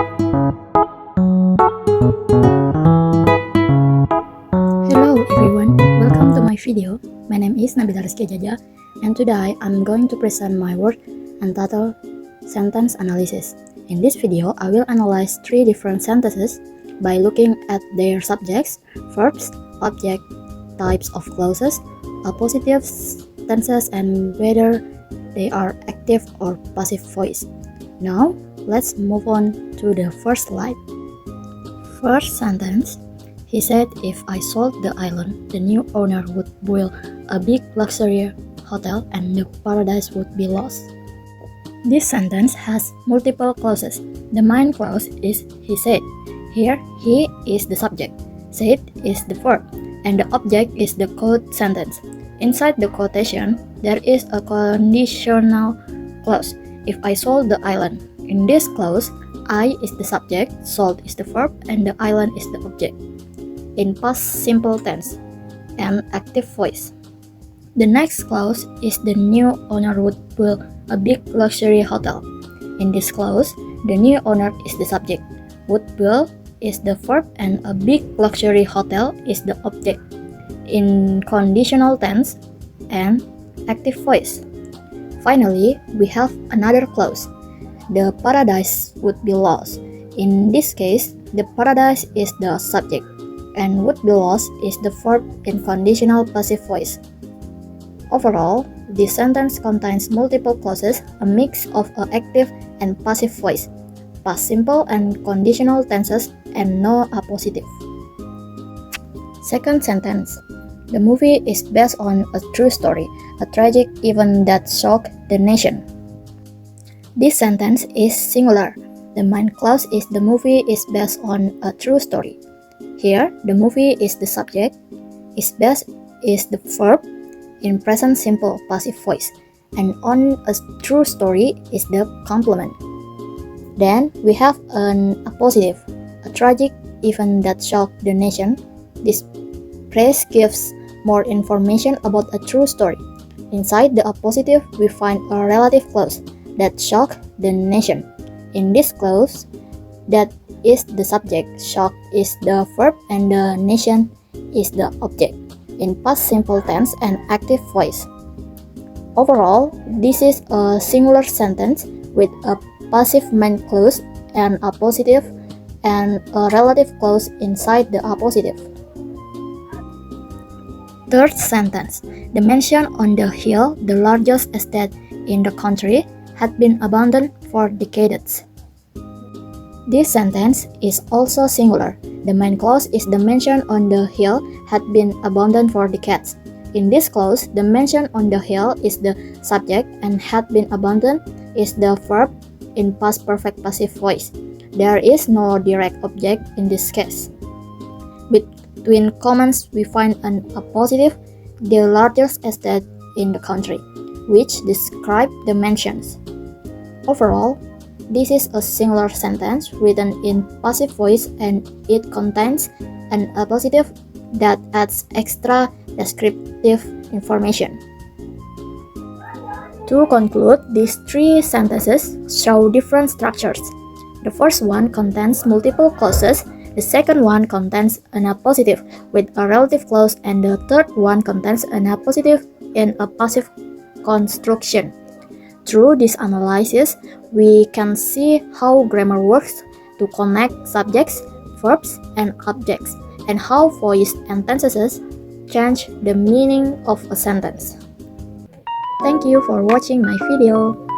Hello everyone, welcome to my video. My name is Nabila Jaja, and today I'm going to present my work entitled Sentence Analysis. In this video, I will analyze three different sentences by looking at their subjects, verbs, object, types of clauses, appositive tenses, and whether they are active or passive voice. Now, let's move on to the first slide. First sentence. He said if I sold the island, the new owner would build a big luxury hotel and the paradise would be lost. This sentence has multiple clauses. The main clause is he said. Here, he is the subject, said is the verb, and the object is the quote sentence. Inside the quotation, there is a conditional clause. If I sold the island. In this clause, I is the subject, sold is the verb, and the island is the object. In past simple tense and active voice. The next clause is the new owner would build a big luxury hotel. In this clause, the new owner is the subject, would build is the verb, and a big luxury hotel is the object. In conditional tense and active voice. Finally, we have another clause. The paradise would be lost. In this case, the paradise is the subject, and would be lost is the verb in conditional passive voice. Overall, this sentence contains multiple clauses, a mix of active and passive voice, past simple and conditional tenses, and no appositive. Second sentence. The movie is based on a true story, a tragic event that shocked the nation. This sentence is singular. The main clause is the movie is based on a true story. Here, the movie is the subject, is based is the verb in present simple passive voice, and on a true story is the complement. Then we have an appositive, a tragic event that shocked the nation. This phrase gives more information about a true story. Inside the appositive, we find a relative clause that shocked the nation. In this clause, that is the subject, shock is the verb, and the nation is the object, in past simple tense and active voice. Overall, this is a singular sentence with a passive main clause and a positive and a relative clause inside the appositive. Third sentence. The mansion on the hill, the largest estate in the country, had been abandoned for decades. This sentence is also singular. The main clause is the mansion on the hill had been abandoned for decades. In this clause, the mansion on the hill is the subject and had been abandoned is the verb in past perfect passive voice. There is no direct object in this case. Between commas, we find an appositive, the largest estate in the country, which describe the mansions. Overall, this is a singular sentence written in passive voice and it contains an appositive that adds extra descriptive information. To conclude, these three sentences show different structures. The first one contains multiple clauses, the second one contains an appositive with a relative clause, and the third one contains an appositive in a passive construction. Through this analysis, we can see how grammar works to connect subjects, verbs, and objects, and how voice and tenses change the meaning of a sentence. Thank you for watching my video.